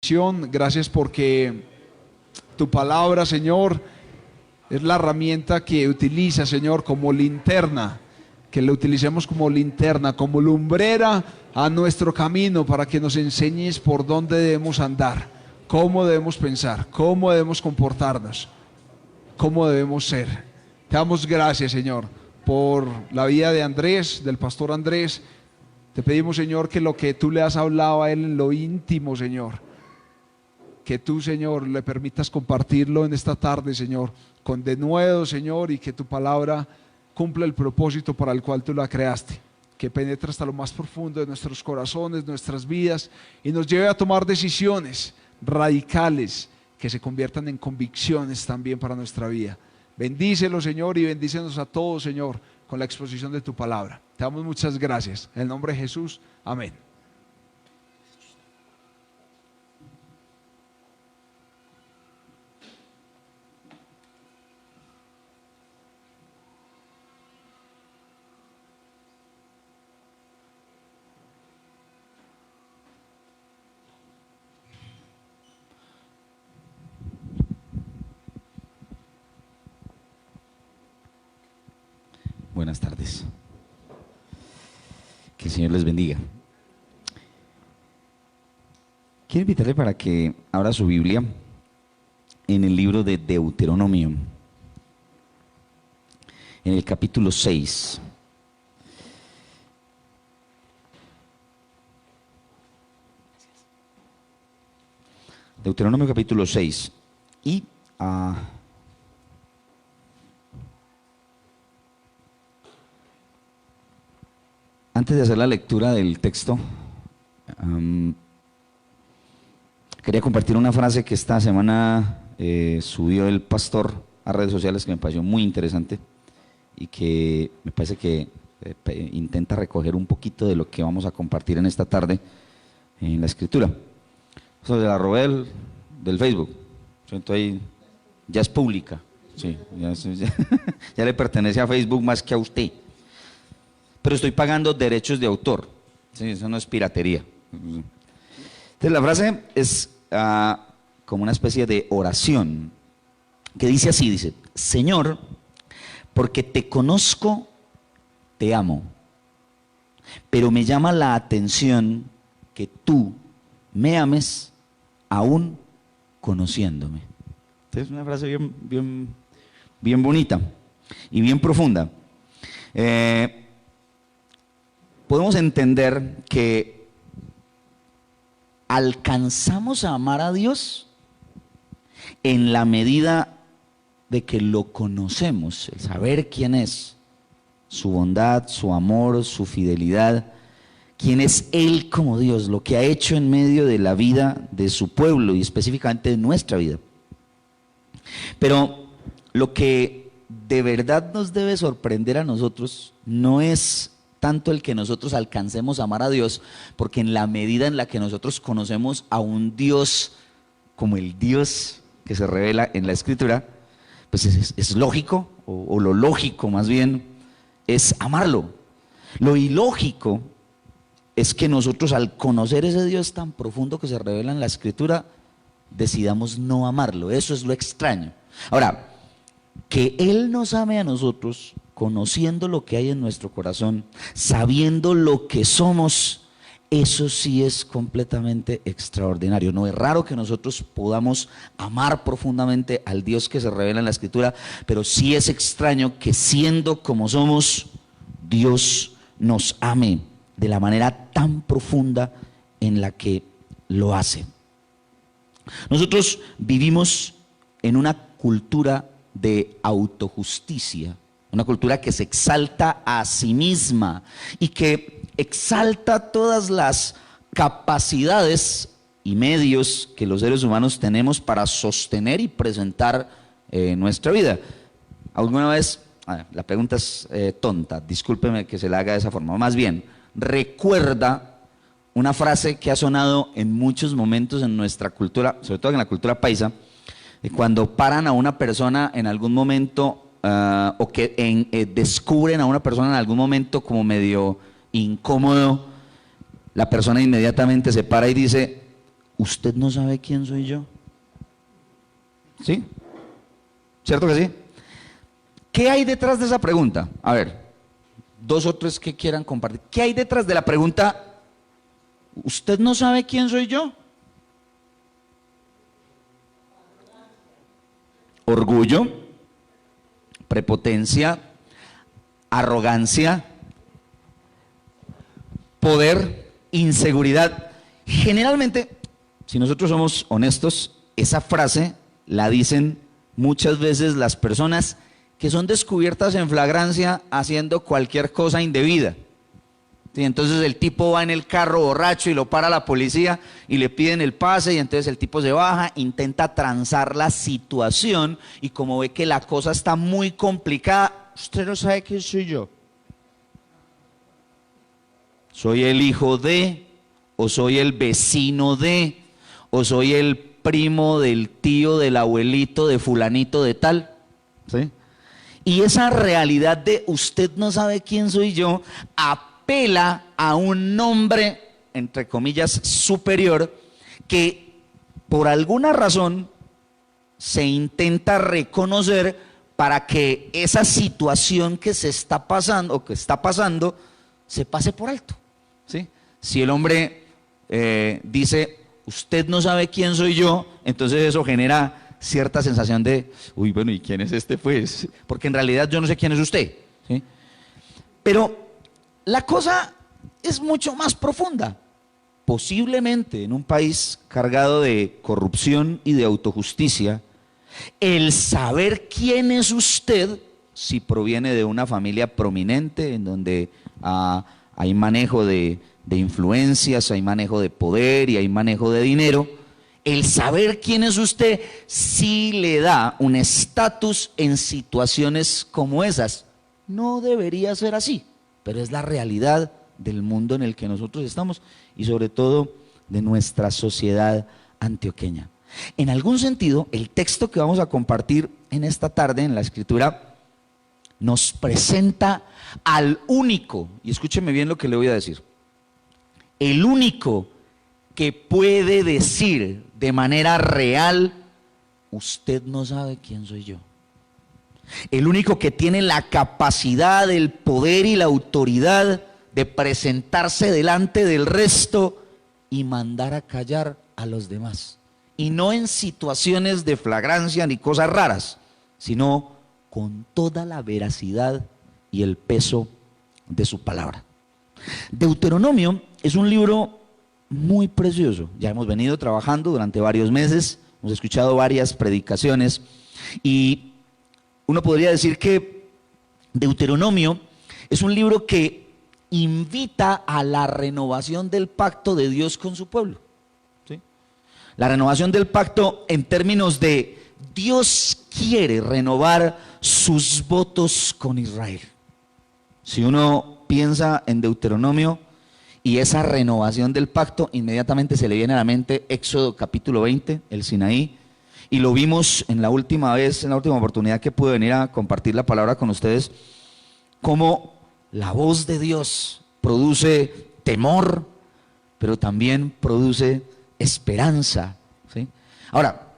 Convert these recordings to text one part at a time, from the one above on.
Gracias porque tu palabra, Señor, es la herramienta que utiliza, Señor, como linterna, que la utilicemos como linterna, como lumbrera a nuestro camino, para que nos enseñes por dónde debemos andar, cómo debemos pensar, cómo debemos comportarnos, cómo debemos ser. Te damos gracias, Señor, por la vida de Andrés, del pastor Andrés. Te pedimos, Señor, que lo que tú le has hablado a él en lo íntimo, Señor, que tú, Señor, le permitas compartirlo en esta tarde, Señor, con denuedo, Señor, y que tu palabra cumpla el propósito para el cual tú la creaste, que penetre hasta lo más profundo de nuestros corazones, nuestras vidas, y nos lleve a tomar decisiones radicales que se conviertan en convicciones también para nuestra vida. Bendícelo, Señor, y bendícenos a todos, Señor, con la exposición de tu palabra. Te damos muchas gracias. En el nombre de Jesús, amén. Buenas tardes. Que el Señor les bendiga. Quiero invitarle para que abra su Biblia en el libro de Deuteronomio, en el capítulo 6. Deuteronomio capítulo 6. Y antes de hacer la lectura del texto, quería compartir una frase que esta semana subió el pastor a redes sociales, que me pareció muy interesante y que me parece que intenta recoger un poquito de lo que vamos a compartir en esta tarde en la escritura. Eso de la robé del Facebook, entonces ahí ya es pública, sí, ya le pertenece a Facebook más que a usted. Pero estoy pagando derechos de autor, sí, eso no es piratería. Entonces la frase es como una especie de oración que dice así, dice: Señor, porque te conozco, te amo, pero me llama la atención que tú me ames aún conociéndome. Entonces es una frase bien bonita y bien profunda. Podemos entender que alcanzamos a amar a Dios en la medida de que lo conocemos, el saber quién es, su bondad, su amor, su fidelidad, quién es Él como Dios, lo que ha hecho en medio de la vida de su pueblo y específicamente de nuestra vida. Pero lo que de verdad nos debe sorprender a nosotros no es tanto el que nosotros alcancemos a amar a Dios, porque en la medida en la que nosotros conocemos a un Dios como el Dios que se revela en la Escritura, pues es lógico, o lo lógico más bien, es amarlo. Lo ilógico es que nosotros, al conocer ese Dios tan profundo que se revela en la Escritura, decidamos no amarlo. Eso es lo extraño. Ahora, que Él nos ame a nosotros, conociendo lo que hay en nuestro corazón, sabiendo lo que somos, eso sí es completamente extraordinario. No es raro que nosotros podamos amar profundamente al Dios que se revela en la Escritura, pero sí es extraño que, siendo como somos, Dios nos ame de la manera tan profunda en la que lo hace. Nosotros vivimos en una cultura de autojusticia, una cultura que se exalta a sí misma y que exalta todas las capacidades y medios que los seres humanos tenemos para sostener y presentar nuestra vida. ¿Alguna vez? La pregunta es tonta, discúlpeme que se la haga de esa forma. Más bien, recuerda una frase que ha sonado en muchos momentos en nuestra cultura, sobre todo en la cultura paisa, cuando paran a una persona en algún momento o que descubren a una persona en algún momento como medio incómodo, la persona inmediatamente se para y dice: ¿usted no sabe quién soy yo? ¿Sí? ¿Cierto que sí? ¿Qué hay detrás de esa pregunta? A ver, dos o tres que quieran compartir. ¿Qué hay detrás de la pregunta, ¿usted no sabe quién soy yo? Orgullo, prepotencia, arrogancia, poder, inseguridad. Generalmente, si nosotros somos honestos, esa frase la dicen muchas veces las personas que son descubiertas en flagrancia haciendo cualquier cosa indebida. Sí, entonces el tipo va en el carro borracho y lo para la policía y le piden el pase y entonces el tipo se baja, intenta transar la situación y como ve que la cosa está muy complicada, usted no sabe quién soy yo. Soy el hijo de, o soy el vecino de, o soy el primo del tío, del abuelito, de fulanito de tal. ¿Sí? Y esa realidad de usted no sabe quién soy yo, apela a un nombre, entre comillas, superior, que por alguna razón se intenta reconocer para que esa situación que se está pasando o que está pasando se pase por alto. ¿Sí? Si el hombre dice, usted no sabe quién soy yo, entonces eso genera cierta sensación de, uy, bueno, ¿y quién es este pues? Porque en realidad yo no sé quién es usted. ¿Sí? Pero la cosa es mucho más profunda. Posiblemente en un país cargado de corrupción y de autojusticia, el saber quién es usted, si proviene de una familia prominente en donde hay manejo de influencias, hay manejo de poder y hay manejo de dinero, el saber quién es usted sí le da un estatus en situaciones como esas. No debería ser así, pero es la realidad del mundo en el que nosotros estamos y sobre todo de nuestra sociedad antioqueña. En algún sentido, el texto que vamos a compartir en esta tarde en la Escritura nos presenta al único, y escúcheme bien lo que le voy a decir, el único que puede decir de manera real, usted no sabe quién soy yo. El único que tiene la capacidad, el poder y la autoridad de presentarse delante del resto y mandar a callar a los demás. Y no en situaciones de flagrancia ni cosas raras, sino con toda la veracidad y el peso de su palabra. Deuteronomio es un libro muy precioso. Ya hemos venido trabajando durante varios meses, hemos escuchado varias predicaciones y uno podría decir que Deuteronomio es un libro que invita a la renovación del pacto de Dios con su pueblo. ¿Sí? La renovación del pacto en términos de Dios quiere renovar sus votos con Israel. Si uno piensa en Deuteronomio y esa renovación del pacto, inmediatamente se le viene a la mente Éxodo capítulo 20, el Sinaí, y lo vimos en la última vez, en la última oportunidad que pude venir a compartir la palabra con ustedes, cómo la voz de Dios produce temor, pero también produce esperanza. ¿Sí? Ahora,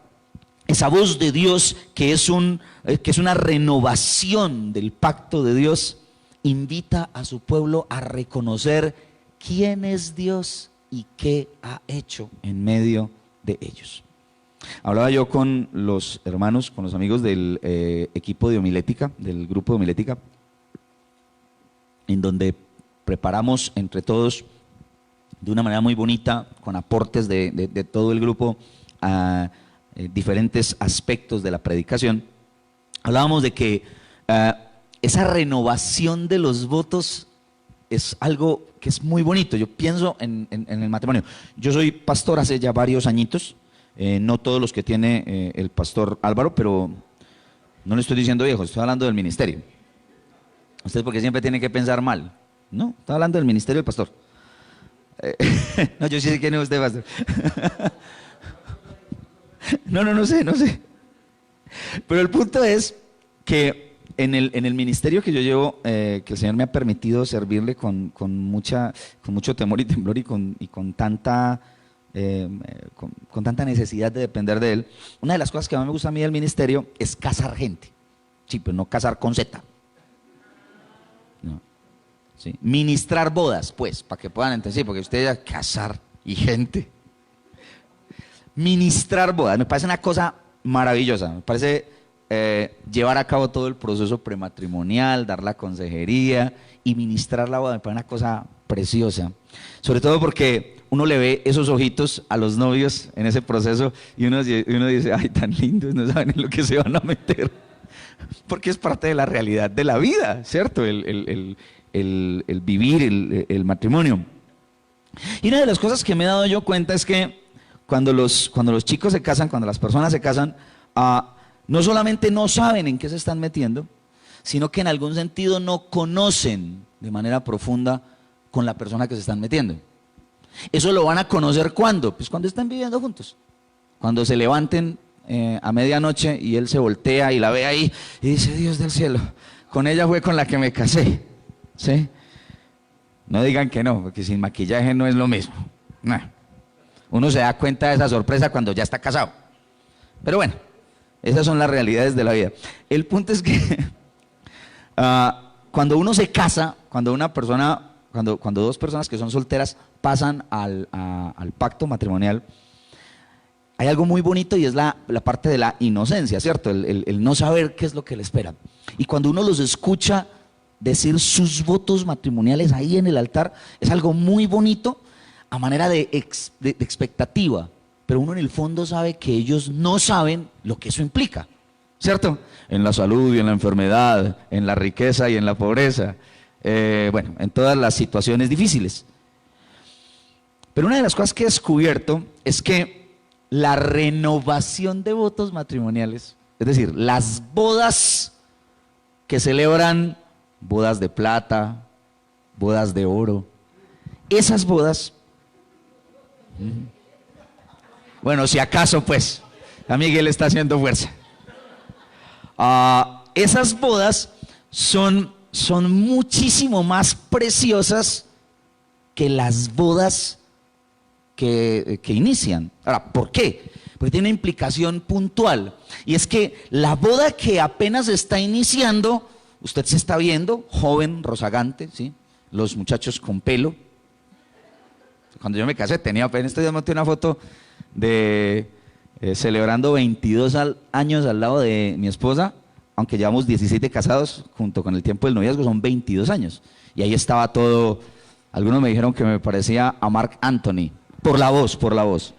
esa voz de Dios que es una renovación del pacto de Dios, invita a su pueblo a reconocer quién es Dios y qué ha hecho en medio de ellos. Hablaba yo con los hermanos, con los amigos del equipo de homilética, del grupo de homilética, en donde preparamos entre todos de una manera muy bonita, con aportes de todo el grupo, a diferentes aspectos de la predicación. Hablábamos de que esa renovación de los votos es algo que es muy bonito. Yo pienso en el matrimonio. Yo soy pastor hace ya varios añitos, no todos los que tiene el pastor Álvaro, pero no le estoy diciendo viejo, estoy hablando del ministerio. Usted porque siempre tiene que pensar mal. No, está hablando del ministerio del pastor. No, yo sí sé quién es usted, pastor. No sé. Pero el punto es que en el ministerio que yo llevo, que el Señor me ha permitido servirle con mucho temor y temblor y con tanta con tanta necesidad de depender de Él, una de las cosas que más me gusta a mí del ministerio es casar gente. Sí, pero no casar con Z. No. Sí. Ministrar bodas, pues, para que puedan entender, sí, porque ustedes ya casar y gente. Ministrar bodas, me parece una cosa maravillosa, me parece llevar a cabo todo el proceso prematrimonial, dar la consejería y ministrar la boda, me parece una cosa preciosa. Sobre todo porque uno le ve esos ojitos a los novios en ese proceso y uno dice, ay, tan lindos, no saben en lo que se van a meter. Porque es parte de la realidad de la vida, ¿cierto? El vivir el matrimonio. Y una de las cosas que me he dado yo cuenta es que cuando los chicos se casan, cuando las personas se casan, no solamente no saben en qué se están metiendo, sino que en algún sentido no conocen de manera profunda con la persona que se están metiendo. Eso lo van a conocer ¿cuándo? Pues cuando estén viviendo juntos. Cuando se levanten a medianoche y él se voltea y la ve ahí y dice, Dios del cielo, con ella fue con la que me casé. ¿Sí? No digan que no, porque sin maquillaje no es lo mismo. Nah. Uno se da cuenta de esa sorpresa cuando ya está casado. Pero bueno, esas son las realidades de la vida. El punto es que cuando uno se casa, cuando dos personas que son solteras pasan al pacto matrimonial, hay algo muy bonito y es la parte de la inocencia, ¿cierto? El no saber qué es lo que le espera. Y cuando uno los escucha decir sus votos matrimoniales ahí en el altar, es algo muy bonito a manera de expectativa, pero uno en el fondo sabe que ellos no saben lo que eso implica, ¿cierto? En la salud y en la enfermedad, en la riqueza y en la pobreza, bueno, en todas las situaciones difíciles. Pero una de las cosas que he descubierto es que la renovación de votos matrimoniales, es decir, las bodas que celebran bodas de plata, bodas de oro, esas bodas, bueno, si acaso pues, a Miguel está haciendo fuerza. Esas bodas son muchísimo más preciosas que las bodas que inician. Ahora, ¿por qué? Porque tiene una implicación puntual. Y es que la boda que apenas está iniciando, usted se está viendo, joven, rozagante, ¿sí? Los muchachos con pelo. Cuando yo me casé, tenía apenas, este día monté una foto de celebrando 22 años al lado de mi esposa, aunque llevamos 17 casados, junto con el tiempo del noviazgo, son 22 años. Y ahí estaba todo, algunos me dijeron que me parecía a Marc Anthony, por la voz.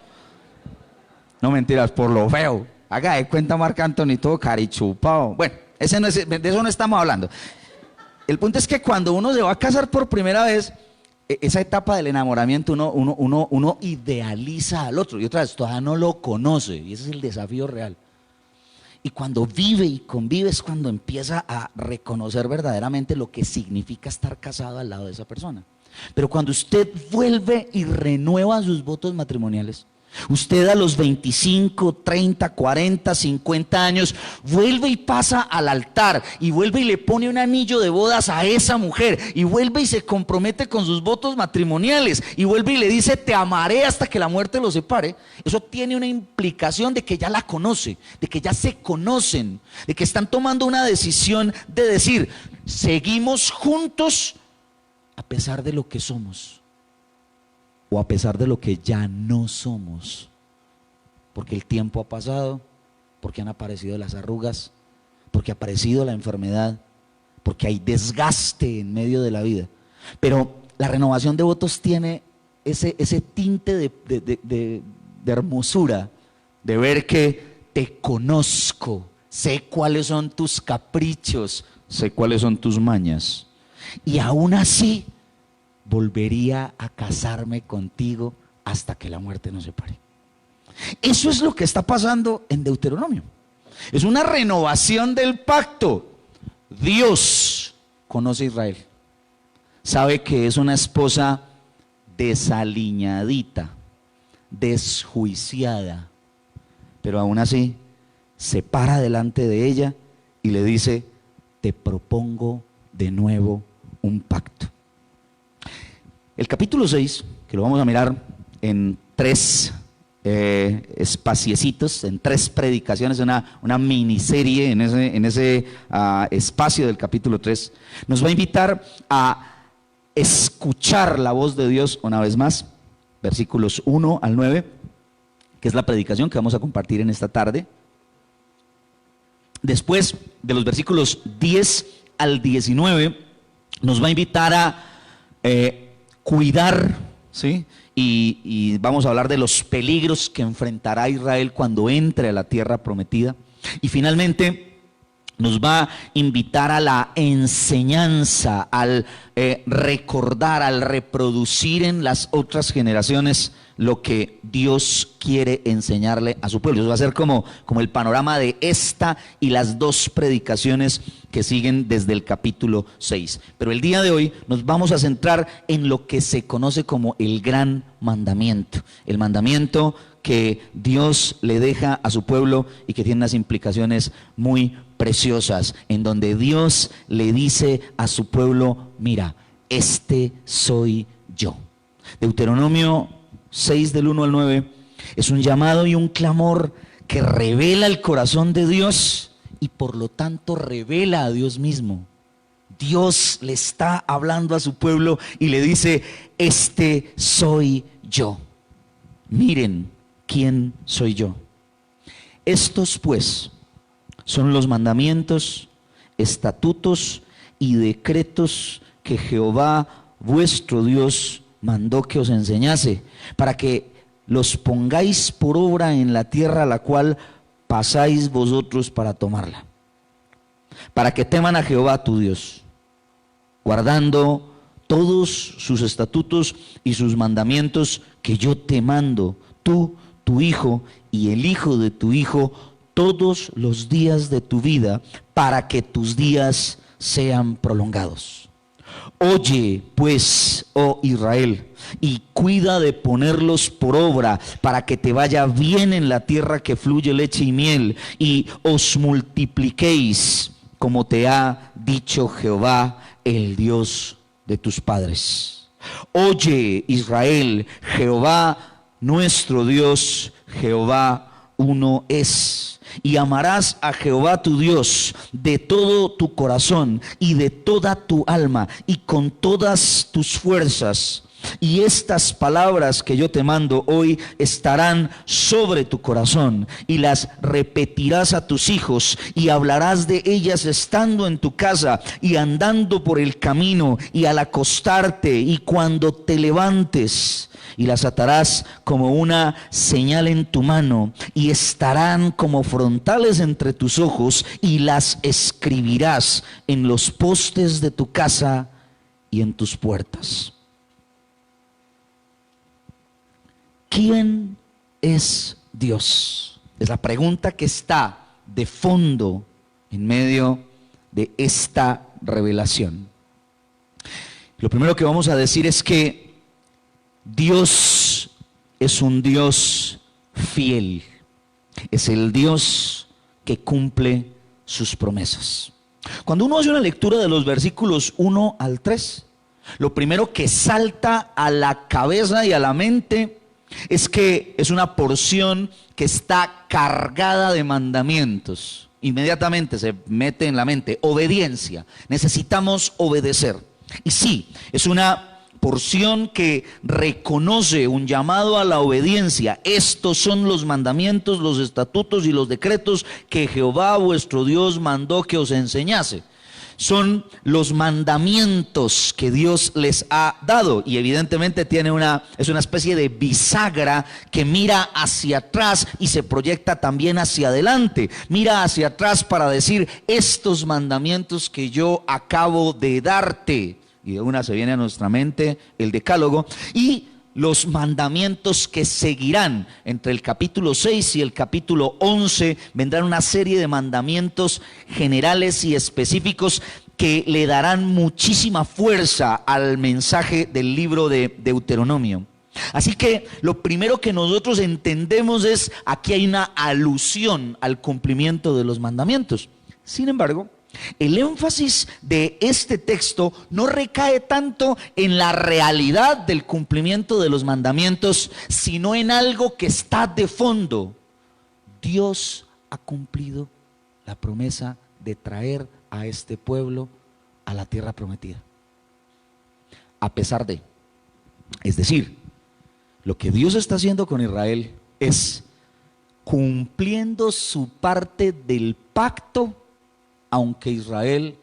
No mentiras, por lo feo. Haga de cuenta Marc Anthony, todo carichupado. Bueno, de eso no estamos hablando. El punto es que cuando uno se va a casar por primera vez, esa etapa del enamoramiento uno idealiza al otro y otra vez todavía no lo conoce y ese es el desafío real. Y cuando vive y convive es cuando empieza a reconocer verdaderamente lo que significa estar casado al lado de esa persona. Pero cuando usted vuelve y renueva sus votos matrimoniales, usted a los 25, 30, 40, 50 años vuelve y pasa al altar y vuelve y le pone un anillo de bodas a esa mujer y vuelve y se compromete con sus votos matrimoniales y vuelve y le dice te amaré hasta que la muerte los separe. Eso tiene una implicación de que ya la conoce, de que ya se conocen, de que están tomando una decisión de decir seguimos juntos a pesar de lo que somos o a pesar de lo que ya no somos, porque el tiempo ha pasado, porque han aparecido las arrugas, porque ha aparecido la enfermedad, porque hay desgaste en medio de la vida. Pero la renovación de votos tiene ese tinte de hermosura, de ver que te conozco, sé cuáles son tus caprichos, sé cuáles son tus mañas, y aún así volvería a casarme contigo hasta que la muerte nos separe. Eso es lo que está pasando en Deuteronomio. Es una renovación del pacto. Dios conoce a Israel. Sabe que es una esposa desaliñadita, desjuiciada, pero aún así se para delante de ella y le dice: te propongo de nuevo un pacto. El capítulo 6, que lo vamos a mirar en 3 espaciecitos, en 3 predicaciones, una miniserie en ese espacio del capítulo 3, nos va a invitar a escuchar la voz de Dios una vez más, versículos 1 al 9, que es la predicación que vamos a compartir en esta tarde. Después de los versículos 10 al 19, nos va a invitar a cuidar, ¿sí? Y vamos a hablar de los peligros que enfrentará Israel cuando entre a la tierra prometida. Y finalmente nos va a invitar a la enseñanza, al recordar, al reproducir en las otras generaciones lo que Dios quiere enseñarle a su pueblo. Eso va a ser como el panorama de esta y las 2 predicaciones que siguen desde el capítulo 6. Pero el día de hoy nos vamos a centrar en lo que se conoce como el gran mandamiento. El mandamiento que Dios le deja a su pueblo y que tiene unas implicaciones muy preciosas, en donde Dios le dice a su pueblo: mira, este soy yo. Deuteronomio 6 del 1 al 9 es un llamado y un clamor que revela el corazón de Dios y por lo tanto revela a Dios mismo. Dios le está hablando a su pueblo y le dice: este soy yo. Miren quién soy yo. Estos pues son los mandamientos, estatutos y decretos que Jehová vuestro Dios mandó que os enseñase, para que los pongáis por obra en la tierra a la cual pasáis vosotros para tomarla, para que teman a Jehová tu Dios, guardando todos sus estatutos y sus mandamientos que yo te mando, tú, tu hijo y el hijo de tu hijo, todos los días de tu vida, para que tus días sean prolongados. Oye, pues, oh Israel, y cuida de ponerlos por obra, para que te vaya bien en la tierra que fluye leche y miel, y os multipliquéis, como te ha dicho Jehová, el Dios de tus padres. Oye, Israel, Jehová nuestro Dios, Jehová uno es. Y amarás a Jehová tu Dios de todo tu corazón y de toda tu alma y con todas tus fuerzas. Y estas palabras que yo te mando hoy estarán sobre tu corazón, y las repetirás a tus hijos, y hablarás de ellas estando en tu casa y andando por el camino y al acostarte y cuando te levantes. Y las atarás como una señal en tu mano, y estarán como frontales entre tus ojos, y las escribirás en los postes de tu casa y en tus puertas. ¿Quién es Dios? Es la pregunta que está de fondo en medio de esta revelación. Lo primero que vamos a decir es que Dios es un Dios fiel. Es el Dios que cumple sus promesas. Cuando uno hace una lectura de los versículos 1 al 3, lo primero que salta a la cabeza y a la mente es que es una porción que está cargada de mandamientos. Inmediatamente se mete en la mente obediencia. Necesitamos obedecer. Y sí, es una porción que reconoce un llamado a la obediencia. Estos son los mandamientos, los estatutos y los decretos que Jehová vuestro Dios mandó que os enseñase. Son los mandamientos que Dios les ha dado, y evidentemente es una especie de bisagra que mira hacia atrás y se proyecta también hacia adelante. Mira hacia atrás para decir: estos mandamientos que yo acabo de darte. Y de una se viene a nuestra mente el decálogo, y los mandamientos que seguirán. Entre el capítulo 6 y el capítulo 11 vendrán una serie de mandamientos generales y específicos que le darán muchísima fuerza al mensaje del libro de Deuteronomio. Así que lo primero que nosotros entendemos es: aquí hay una alusión al cumplimiento de los mandamientos. Sin embargo, El énfasis de este texto no recae tanto en la realidad del cumplimiento de los mandamientos, sino en algo que está de fondo. Dios ha cumplido la promesa de traer a este pueblo a la tierra prometida. A pesar de, es decir, lo que Dios está haciendo con Israel es cumpliendo su parte del pacto, aunque Israel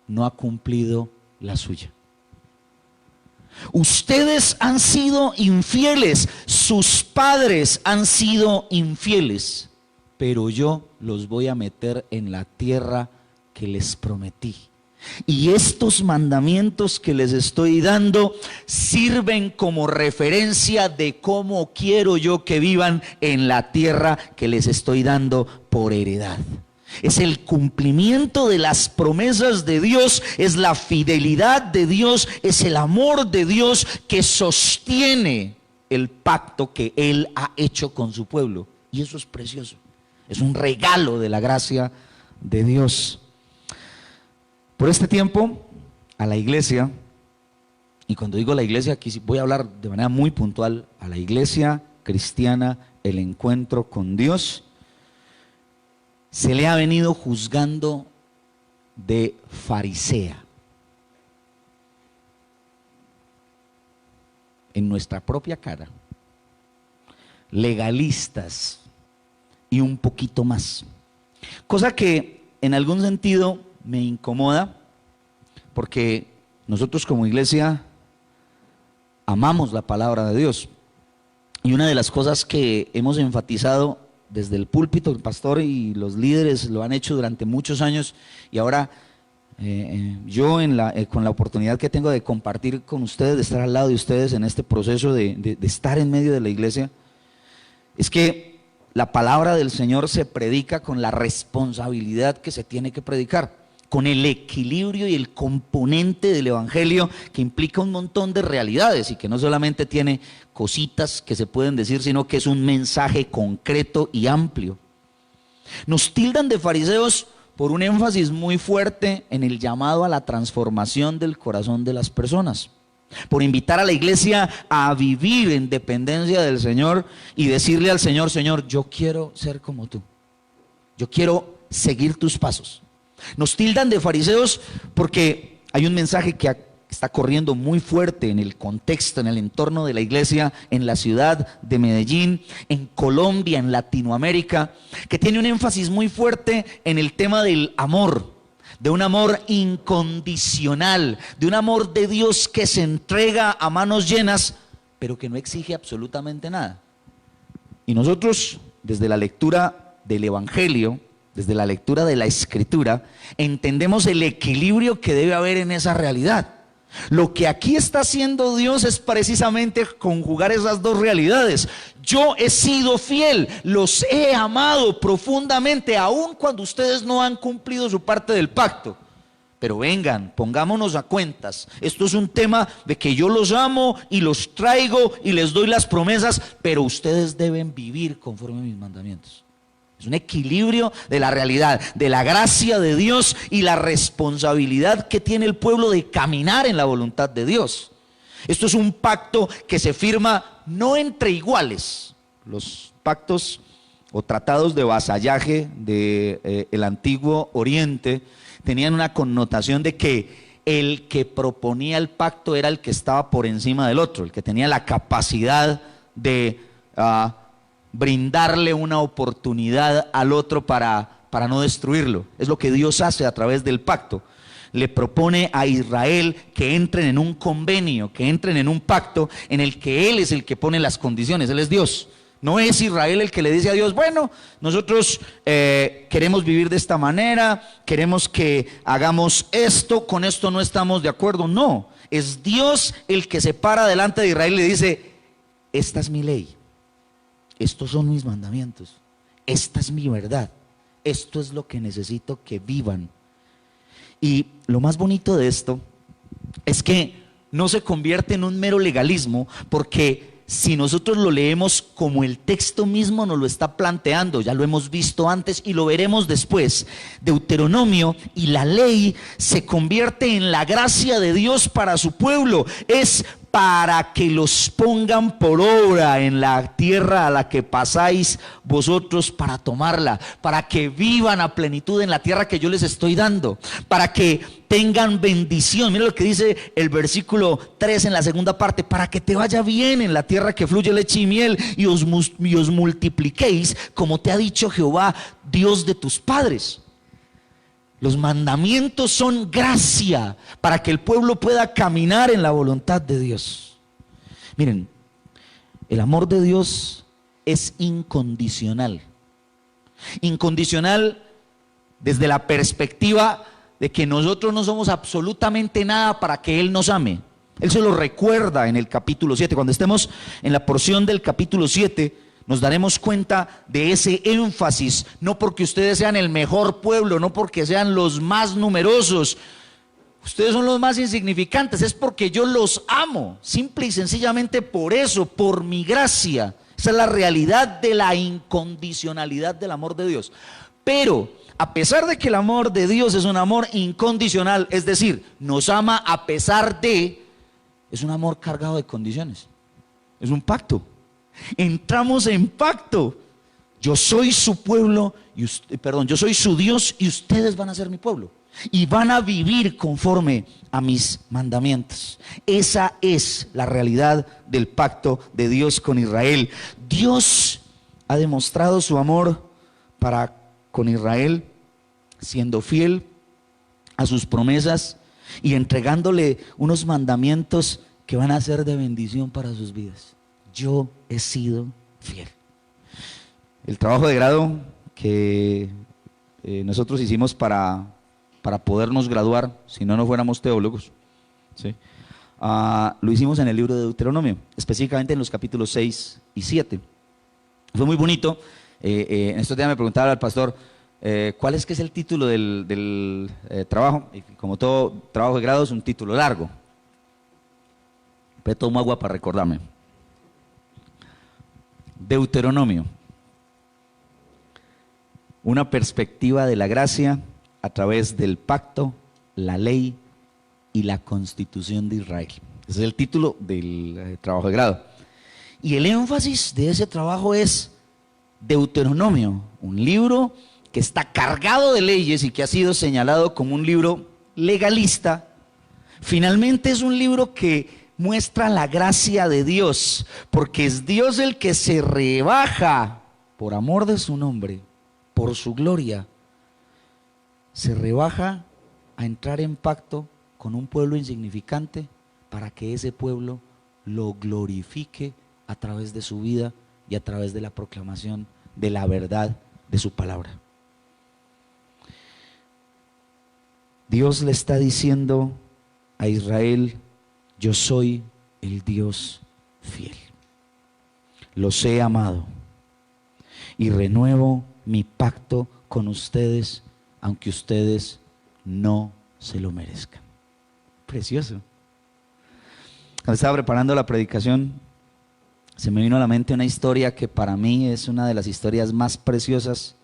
no ha cumplido la suya. Ustedes han sido infieles, sus padres han sido infieles, pero yo los voy a meter en la tierra que les prometí. Y estos mandamientos que les estoy dando sirven como referencia de cómo quiero yo que vivan en la tierra que les estoy dando por heredad. Es el cumplimiento de las promesas de Dios, es la fidelidad de Dios, es el amor de Dios que sostiene el pacto que Él ha hecho con su pueblo. Y eso es precioso, es un regalo de la gracia de Dios. Por este tiempo, a la iglesia, y cuando digo la iglesia, aquí voy a hablar de manera muy puntual, a la iglesia cristiana, el encuentro con Dios, se le ha venido juzgando de farisea. En nuestra propia cara, legalistas y un poquito más. Cosa que en algún sentido me incomoda, porque nosotros como iglesia amamos la palabra de Dios. Y una de las cosas que hemos enfatizado desde el púlpito, el pastor y los líderes lo han hecho durante muchos años, y ahora yo con la oportunidad que tengo de compartir con ustedes, de estar al lado de ustedes en este proceso de estar en medio de la iglesia, es que la palabra del Señor se predica con la responsabilidad que se tiene que predicar, con el equilibrio y el componente del evangelio que implica un montón de realidades y que no solamente tiene cositas que se pueden decir, sino que es un mensaje concreto y amplio. Nos tildan de fariseos por un énfasis muy fuerte en el llamado a la transformación del corazón de las personas, por invitar a la iglesia a vivir en dependencia del Señor y decirle al Señor: Señor, yo quiero ser como tú, yo quiero seguir tus pasos. Nos tildan de fariseos porque hay un mensaje que está corriendo muy fuerte en el contexto, en el entorno de la iglesia, en la ciudad de Medellín, en Colombia, en Latinoamérica, que tiene un énfasis muy fuerte en el tema del amor, de un amor incondicional, de un amor de Dios que se entrega a manos llenas, pero que no exige absolutamente nada. Y nosotros, desde la lectura del Evangelio, desde la lectura de la Escritura, entendemos el equilibrio que debe haber en esa realidad. Lo que aquí está haciendo Dios es precisamente conjugar esas dos realidades. Yo he sido fiel, los he amado profundamente, aun cuando ustedes no han cumplido su parte del pacto. Pero vengan, pongámonos a cuentas. Esto es un tema de que yo los amo y los traigo y les doy las promesas, pero ustedes deben vivir conforme a mis mandamientos. Es un equilibrio de la realidad, de la gracia de Dios y la responsabilidad que tiene el pueblo de caminar en la voluntad de Dios. Esto es un pacto que se firma no entre iguales. Los pactos o tratados de vasallaje del antiguo Oriente tenían una connotación de que el que proponía el pacto era el que estaba por encima del otro, el que tenía la capacidad de brindarle una oportunidad al otro para no destruirlo. Es lo que Dios hace a través del pacto. Le propone a Israel que entren en un convenio, que entren en un pacto en el que Él es el que pone las condiciones. Él es Dios. No es Israel el que le dice a Dios: bueno, nosotros queremos vivir de esta manera, queremos que hagamos esto, con esto no estamos de acuerdo. No, es Dios el que se para delante de Israel y le dice: esta es mi ley, estos son mis mandamientos, esta es mi verdad, esto es lo que necesito que vivan. Y lo más bonito de esto es que no se convierte en un mero legalismo, porque si nosotros lo leemos como el texto mismo nos lo está planteando, ya lo hemos visto antes y lo veremos después, Deuteronomio y la ley se convierte en la gracia de Dios para su pueblo. Es para que los pongan por obra en la tierra a la que pasáis vosotros para tomarla, para que vivan a plenitud en la tierra que yo les estoy dando, para que tengan bendición. Mira lo que dice el versículo 3 en la segunda parte: para que te vaya bien en la tierra que fluye leche y miel, y os multipliquéis, como te ha dicho Jehová, Dios de tus padres. Los mandamientos son gracia para que el pueblo pueda caminar en la voluntad de Dios. Miren, el amor de Dios es incondicional. Incondicional desde la perspectiva de que nosotros no somos absolutamente nada para que Él nos ame. Él se lo recuerda en el capítulo 7. Cuando estemos en la porción del capítulo 7, nos daremos cuenta de ese énfasis. No porque ustedes sean el mejor pueblo, no porque sean los más numerosos, ustedes son los más insignificantes, es porque yo los amo, simple y sencillamente por eso, por mi gracia. Esa es la realidad de la incondicionalidad del amor de Dios. Pero a pesar de que el amor de Dios es un amor incondicional, es decir, nos ama a pesar de, es un amor cargado de condiciones, es un pacto. Entramos en pacto. Yo soy su pueblo, yo soy su Dios y ustedes van a ser mi pueblo y van a vivir conforme a mis mandamientos. Esa es la realidad del pacto de Dios con Israel. Dios ha demostrado su amor para con Israel, siendo fiel a sus promesas y entregándole unos mandamientos que van a ser de bendición para sus vidas. Yo he sido fiel. El trabajo de grado que nosotros hicimos para podernos graduar, si no fuéramos teólogos, ¿sí? Lo hicimos en el libro de Deuteronomio, específicamente en los capítulos 6 y 7. Fue muy bonito. En estos días me preguntaba al pastor, ¿cuál es que es el título del trabajo? Y como todo trabajo de grado es un título largo. Pero tomo agua para recordarme. Deuteronomio, una perspectiva de la gracia a través del pacto, la ley y la constitución de Israel. Ese es el título del trabajo de grado. Y el énfasis de ese trabajo es Deuteronomio, un libro que está cargado de leyes y que ha sido señalado como un libro legalista. Finalmente es un libro que muestra la gracia de Dios, porque es Dios el que se rebaja por amor de su nombre, por su gloria, se rebaja a entrar en pacto con un pueblo insignificante para que ese pueblo lo glorifique a través de su vida y a través de la proclamación de la verdad de su palabra. Dios le está diciendo a Israel: yo soy el Dios fiel. Los he amado y renuevo mi pacto con ustedes, aunque ustedes no se lo merezcan. Precioso. Cuando estaba preparando la predicación, se me vino a la mente una historia que para mí es una de las historias más preciosas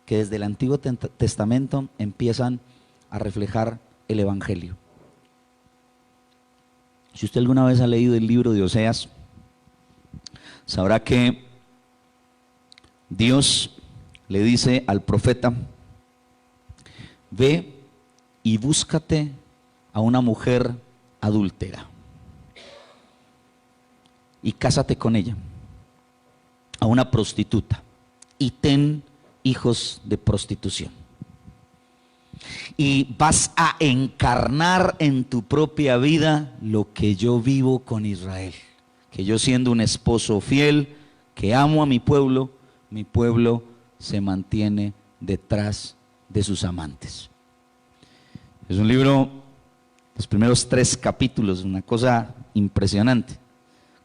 que desde el Antiguo Testamento empiezan a reflejar el Evangelio. Si usted alguna vez ha leído el libro de Oseas, sabrá que Dios le dice al profeta: ve y búscate a una mujer adúltera y cásate con ella, a una prostituta, y ten hijos de prostitución. Y vas a encarnar en tu propia vida lo que yo vivo con Israel, que yo, siendo un esposo fiel, que amo a mi pueblo se mantiene detrás de sus amantes. Es un libro, los primeros 3 capítulos, una cosa impresionante,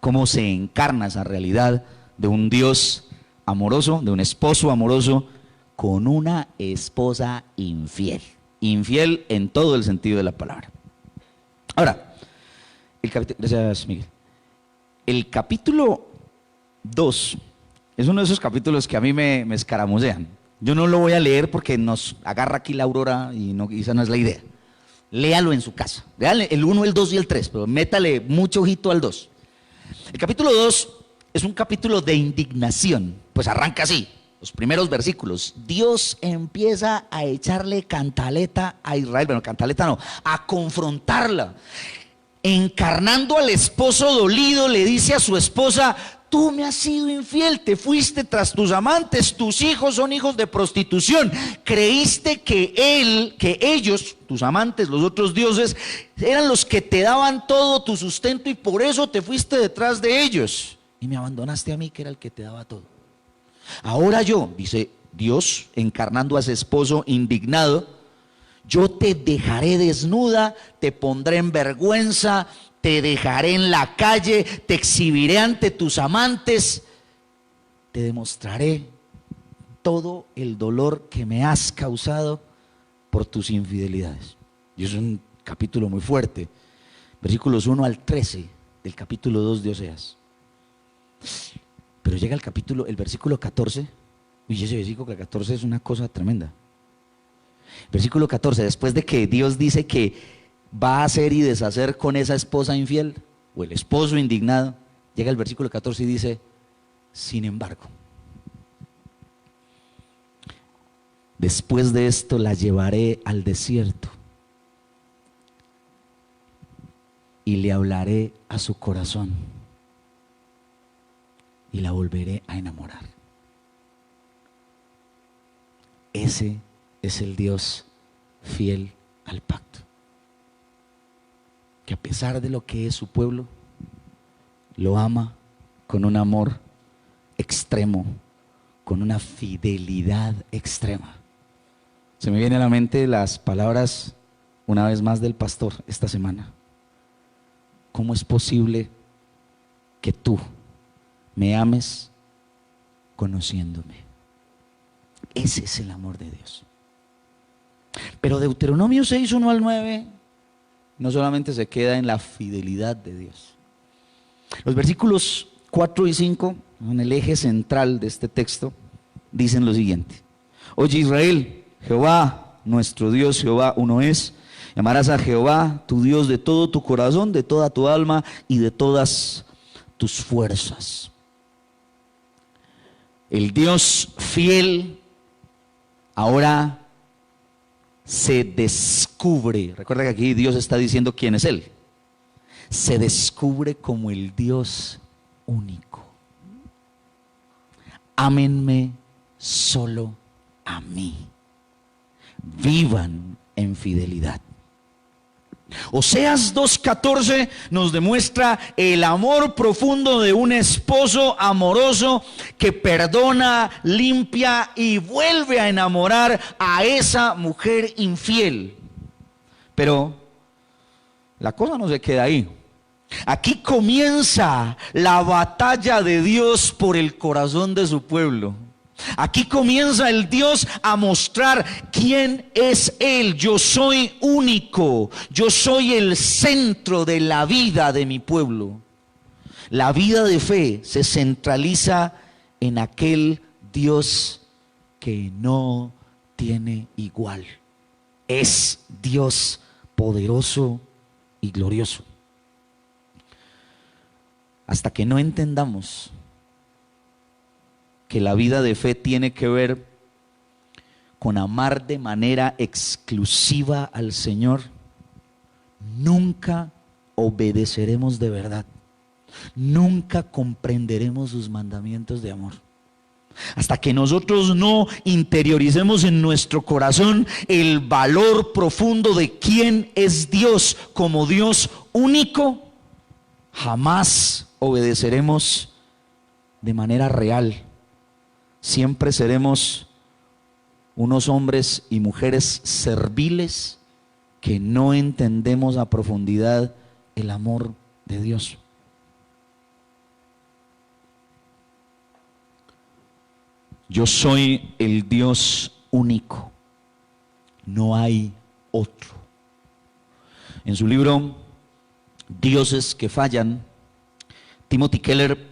cómo se encarna esa realidad de un Dios amoroso, de un esposo amoroso con una esposa infiel. Infiel en todo el sentido de la palabra. Ahora, gracias, Miguel. El capítulo 2 es uno de esos capítulos que a mí me escaramucean. Yo no lo voy a leer porque nos agarra aquí la aurora y esa no es la idea. Léalo en su casa. Léale el 1, el 2 y el 3, pero métale mucho ojito al 2. El capítulo 2 es un capítulo de indignación. Pues arranca así, los primeros versículos. Dios empieza a echarle cantaleta a Israel. Bueno, cantaleta no, a confrontarla. Encarnando al esposo dolido, le dice a su esposa: tú me has sido infiel, te fuiste tras tus amantes, tus hijos son hijos de prostitución. Creíste que ellos, tus amantes, los otros dioses, eran los que te daban todo tu sustento y por eso te fuiste detrás de ellos. Y me abandonaste a mí, que era el que te daba todo. Ahora yo, dice Dios, encarnando a ese esposo indignado, yo te dejaré desnuda, te pondré en vergüenza, te dejaré en la calle, te exhibiré ante tus amantes, te demostraré todo el dolor que me has causado por tus infidelidades. Y es un capítulo muy fuerte, versículos 1 al 13 del capítulo 2 de Oseas. Pero llega el versículo 14, y ese versículo 14 es una cosa tremenda. Versículo 14, después de que Dios dice que va a hacer y deshacer con esa esposa infiel, o el esposo indignado, llega el versículo 14 y dice: sin embargo, después de esto la llevaré al desierto y le hablaré a su corazón y la volveré a enamorar. Ese es el Dios fiel al pacto, que a pesar de lo que es su pueblo, lo ama con un amor extremo, con una fidelidad extrema. Se me vienen a la mente las palabras una vez más del pastor esta semana. ¿Cómo es posible que tú me ames conociéndome? Ese es el amor de Dios. Pero Deuteronomio 6, 1 al 9 no solamente se queda en la fidelidad de Dios. Los versículos 4 y 5, en el eje central de este texto, dicen lo siguiente: oye Israel, Jehová, nuestro Dios, Jehová uno es. Amarás a Jehová, tu Dios, de todo tu corazón, de toda tu alma y de todas tus fuerzas. El Dios fiel ahora se descubre. Recuerda que aquí Dios está diciendo quién es Él. Se descubre como el Dios único. Ámenme solo a mí. Vivan en fidelidad. Oseas 2:14 nos demuestra el amor profundo de un esposo amoroso que perdona, limpia y vuelve a enamorar a esa mujer infiel. Pero la cosa no se queda ahí. Aquí comienza la batalla de Dios por el corazón de su pueblo. Aquí comienza el Dios a mostrar quién es Él. Yo soy único, yo soy el centro de la vida de mi pueblo. La vida de fe se centraliza en aquel Dios que no tiene igual. Es Dios poderoso y glorioso. Hasta que no entendamos que la vida de fe tiene que ver con amar de manera exclusiva al Señor, nunca obedeceremos de verdad, nunca comprenderemos sus mandamientos de amor. Hasta que nosotros no interioricemos en nuestro corazón el valor profundo de quién es Dios como Dios único, jamás obedeceremos de manera real. Siempre seremos unos hombres y mujeres serviles que no entendemos a profundidad el amor de Dios. Yo soy el Dios único, no hay otro. En su libro Dioses que fallan, Timothy Keller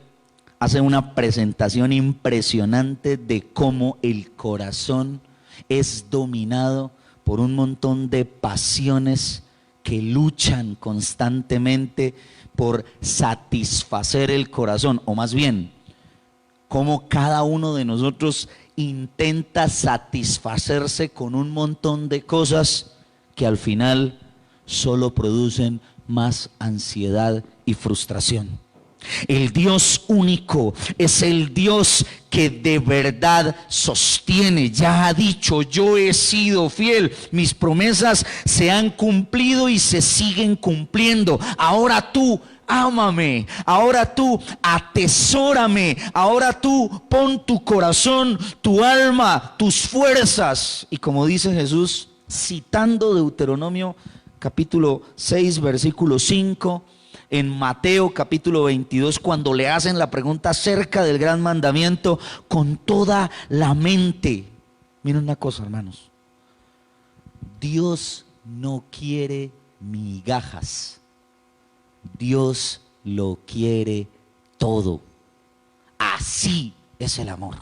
hace una presentación impresionante de cómo el corazón es dominado por un montón de pasiones que luchan constantemente por satisfacer el corazón, o más bien, cómo cada uno de nosotros intenta satisfacerse con un montón de cosas que al final solo producen más ansiedad y frustración. El Dios único es el Dios que de verdad sostiene. Ya ha dicho: yo he sido fiel, mis promesas se han cumplido y se siguen cumpliendo. Ahora tú ámame, ahora tú atesórame, ahora tú pon tu corazón, tu alma, tus fuerzas. Y como dice Jesús, citando Deuteronomio capítulo 6 versículo 5, en Mateo capítulo 22, cuando le hacen la pregunta acerca del gran mandamiento, con toda la mente. Miren una cosa, hermanos: Dios no quiere migajas, Dios lo quiere todo. Así es el amor,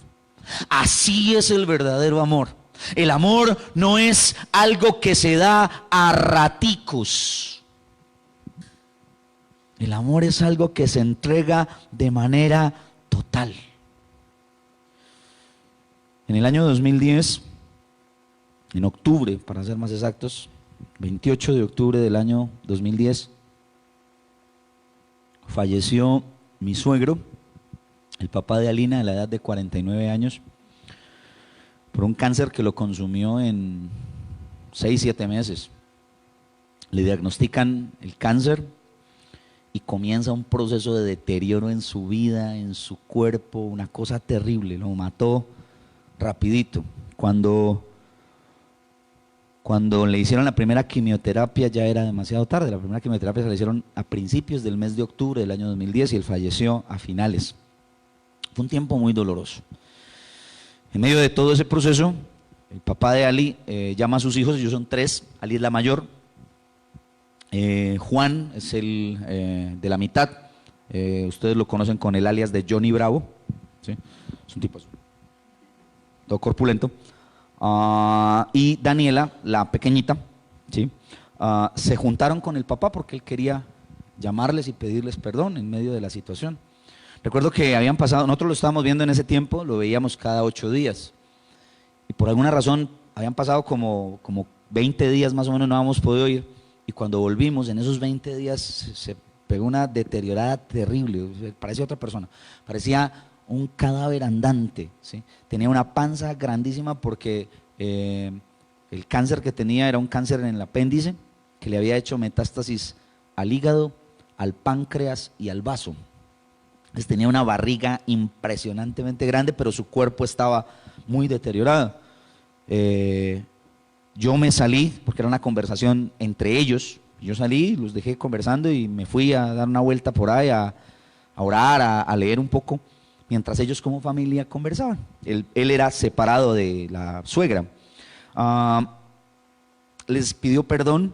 así es el verdadero amor. El amor no es algo que se da a raticos. El amor es algo que se entrega de manera total. En el año 2010, en octubre, para ser más exactos, 28 de octubre del año 2010, falleció mi suegro, el papá de Alina, a la edad de 49 años, por un cáncer que lo consumió en 6-7 meses. Le diagnostican el cáncer y comienza un proceso de deterioro en su vida, en su cuerpo, una cosa terrible. Lo mató rapidito. Cuando le hicieron la primera quimioterapia ya era demasiado tarde. La primera quimioterapia se la hicieron a principios del mes de octubre del año 2010 y él falleció a finales. Fue un tiempo muy doloroso. En medio de todo ese proceso, el papá de Ali llama a sus hijos, ellos son 3, Ali es la mayor, Juan es el de la mitad, ustedes lo conocen con el alias de Johnny Bravo, ¿sí? Es un tipo todo corpulento, y Daniela, la pequeñita, ¿sí? Se juntaron con el papá porque él quería llamarles y pedirles perdón en medio de la situación. Recuerdo que habían pasado, nosotros lo estábamos viendo en ese tiempo, lo veíamos cada 8 días, y por alguna razón habían pasado como 20 días más o menos, no habíamos podido ir. Y cuando volvimos, en esos 20 días se pegó una deteriorada terrible, parecía otra persona, parecía un cadáver andante, ¿sí? Tenía una panza grandísima porque el cáncer que tenía era un cáncer en el apéndice que le había hecho metástasis al hígado, al páncreas y al vaso. Entonces tenía una barriga impresionantemente grande, pero su cuerpo estaba muy deteriorado. Yo me salí, porque era una conversación entre ellos, yo salí, los dejé conversando y me fui a dar una vuelta por ahí, a orar, a leer un poco, mientras ellos como familia conversaban. Él era separado de la suegra. Les pidió perdón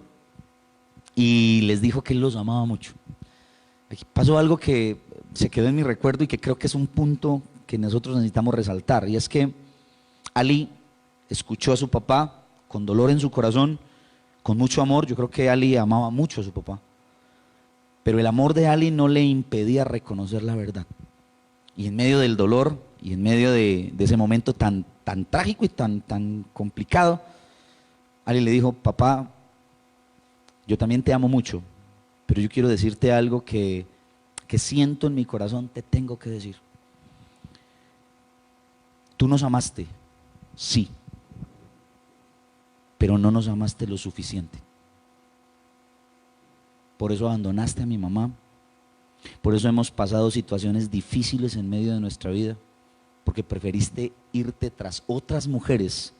y les dijo que él los amaba mucho. Aquí pasó algo que se quedó en mi recuerdo y que creo que es un punto que nosotros necesitamos resaltar, y es que Ali escuchó a su papá con dolor en su corazón, con mucho amor. Yo creo que Ali amaba mucho a su papá, pero el amor de Ali no le impedía reconocer la verdad. Y en medio del dolor y en medio de ese momento tan trágico y tan complicado, Ali le dijo: papá, yo también te amo mucho, pero yo quiero decirte algo que siento en mi corazón, te tengo que decir. Tú nos amaste, sí, pero no nos amaste lo suficiente. Por eso abandonaste a mi mamá, por eso hemos pasado situaciones difíciles en medio de nuestra vida, porque preferiste irte tras otras mujeres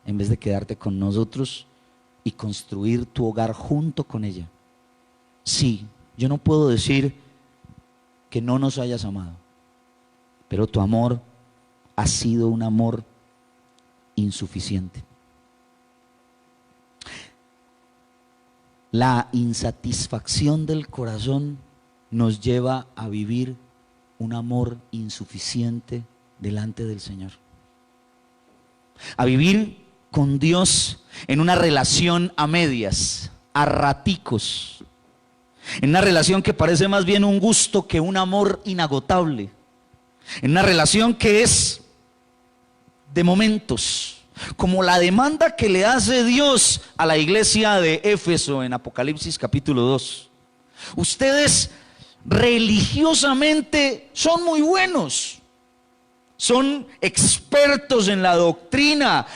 en vez de quedarte con nosotros y construir tu hogar junto con ella. Sí, yo no puedo decir que no nos hayas amado, pero tu amor ha sido un amor insuficiente. La insatisfacción del corazón nos lleva a vivir un amor insuficiente delante del Señor. A vivir con Dios en una relación a medias, a raticos, en una relación que parece más bien un gusto que un amor inagotable, en una relación que es de momentos, como la demanda que le hace Dios a la iglesia de Éfeso en Apocalipsis capítulo 2. Ustedes religiosamente son muy buenos, son expertos en la doctrina,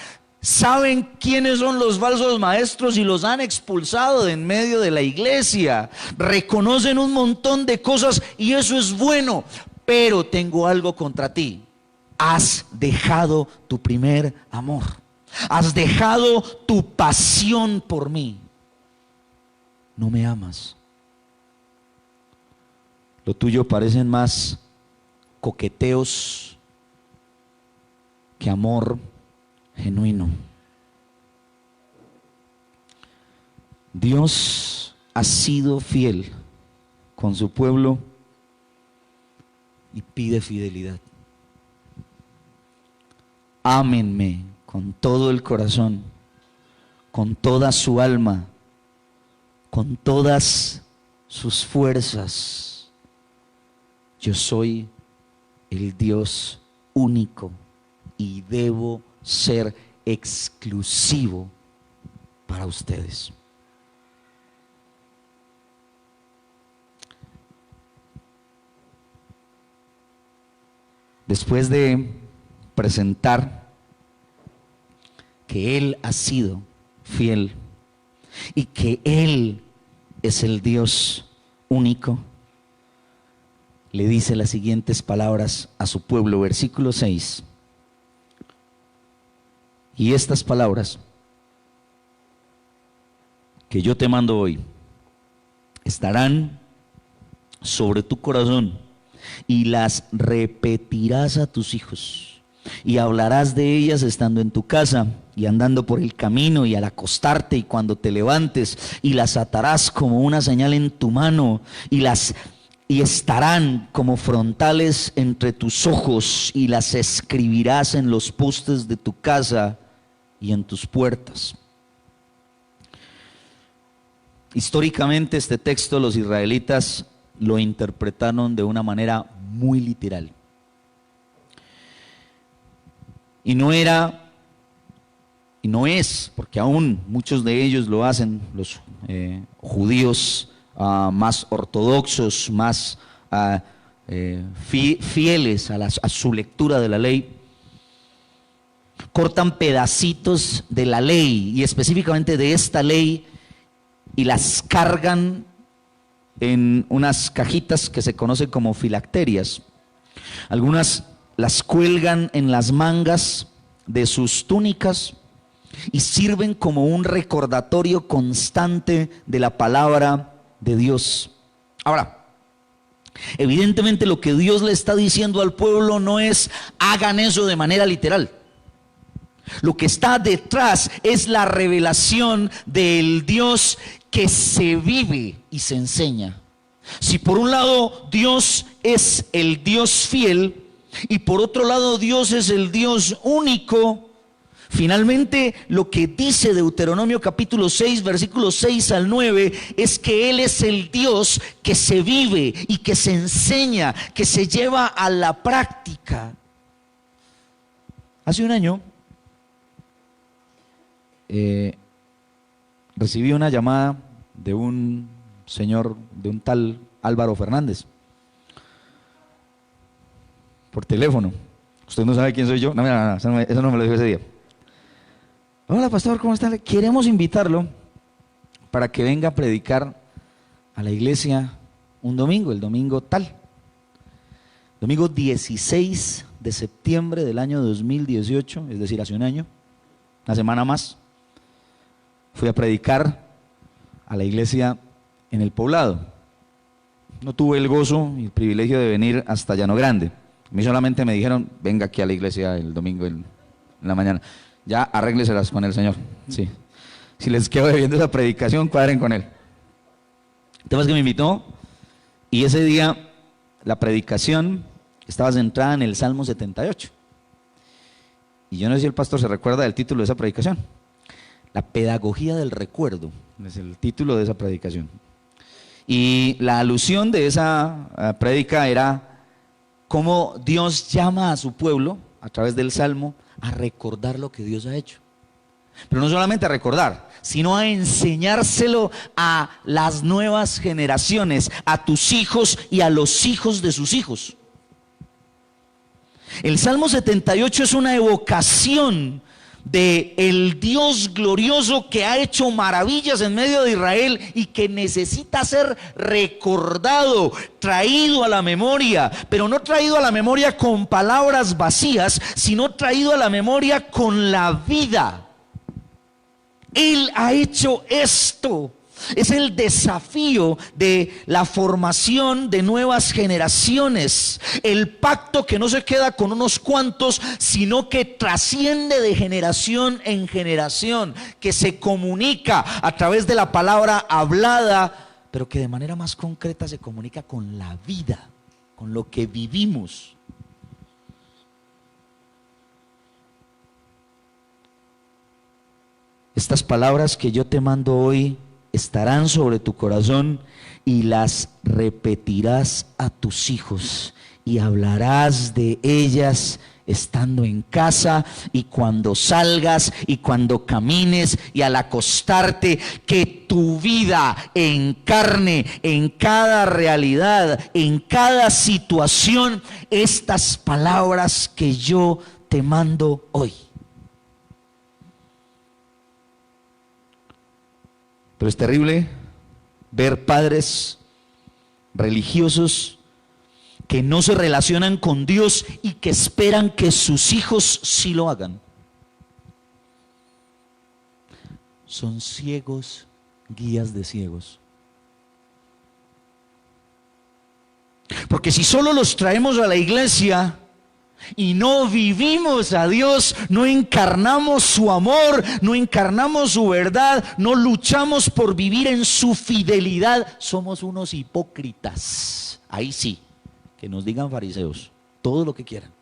saben quiénes son los falsos maestros y los han expulsado de en medio de la iglesia, reconocen un montón de cosas y eso es bueno, pero tengo algo contra ti: has dejado tu primer amor, has dejado tu pasión por mí, no me amas. Lo tuyo parecen más coqueteos que amor genuino. Dios ha sido fiel con su pueblo y pide fidelidad. Ámenme con todo el corazón, con toda su alma, con todas sus fuerzas. Yo soy el Dios único y debo ser exclusivo para ustedes. Después de presentar que Él ha sido fiel y que Él es el Dios único, le dice las siguientes palabras a su pueblo, versículo 6. Y estas palabras que yo te mando hoy estarán sobre tu corazón y las repetirás a tus hijos y hablarás de ellas estando en tu casa y andando por el camino y al acostarte y cuando te levantes, y las atarás como una señal en tu mano y estarán como frontales entre tus ojos y las escribirás en los postes de tu casa y en tus puertas. Históricamente este texto los israelitas lo interpretaron de una manera muy literal. Y no era, y no es, porque aún muchos de ellos lo hacen, los judíos más ortodoxos, más fieles a su lectura de la ley, cortan pedacitos de la ley y específicamente de esta ley y las cargan en unas cajitas que se conocen como filacterias. Algunas las cuelgan en las mangas de sus túnicas y sirven como un recordatorio constante de la palabra de Dios. Ahora, evidentemente lo que Dios le está diciendo al pueblo no es hagan eso de manera literal. Lo que está detrás es la revelación del Dios que se vive y se enseña. Si por un lado Dios es el Dios fiel y por otro lado Dios es el Dios único, finalmente lo que dice Deuteronomio capítulo 6 versículos 6 al 9 es que Él es el Dios que se vive y que se enseña, que se lleva a la práctica. Hace un año recibí una llamada de un señor, de un tal Álvaro Fernández, por teléfono. Usted no sabe quién soy yo. No, eso no me lo dijo ese día. Hola pastor, ¿cómo está? Queremos invitarlo para que venga a predicar a la iglesia un domingo, el domingo tal. Domingo 16 de septiembre del año 2018, es decir, hace un año, una semana más. Fui a predicar a la iglesia en el Poblado. No tuve el gozo y el privilegio de venir hasta Llano Grande. A mí solamente me dijeron, venga aquí a la iglesia el domingo en la mañana. Ya arrégleselas con el Señor. Sí. Si les quedo debiendo esa predicación, cuadren con Él. El tema es que me invitó y ese día la predicación estaba centrada en el Salmo 78. Y yo no sé si el pastor se recuerda del título de esa predicación. La pedagogía del recuerdo es el título de esa predicación. Y la alusión de esa prédica era cómo Dios llama a su pueblo, a través del Salmo, a recordar lo que Dios ha hecho. Pero no solamente a recordar, sino a enseñárselo a las nuevas generaciones, a tus hijos y a los hijos de sus hijos. El Salmo 78 es una evocación de el Dios glorioso que ha hecho maravillas en medio de Israel y que necesita ser recordado, traído a la memoria, pero no traído a la memoria con palabras vacías, sino traído a la memoria con la vida. Él ha hecho esto. Es el desafío de la formación de nuevas generaciones. El pacto que no se queda con unos cuantos, sino que trasciende de generación en generación, que se comunica a través de la palabra hablada, pero que de manera más concreta se comunica con la vida, con lo que vivimos. Estas palabras que yo te mando hoy estarán sobre tu corazón y las repetirás a tus hijos y hablarás de ellas estando en casa y cuando salgas y cuando camines y al acostarte, que tu vida encarne en cada realidad, en cada situación, estas palabras que yo te mando hoy. Pero es terrible ver padres religiosos que no se relacionan con Dios y que esperan que sus hijos sí lo hagan. Son ciegos, guías de ciegos. Porque si solo los traemos a la iglesia y no vivimos a Dios, no encarnamos su amor, no encarnamos su verdad, no luchamos por vivir en su fidelidad, somos unos hipócritas. Ahí sí, que nos digan fariseos, todo lo que quieran.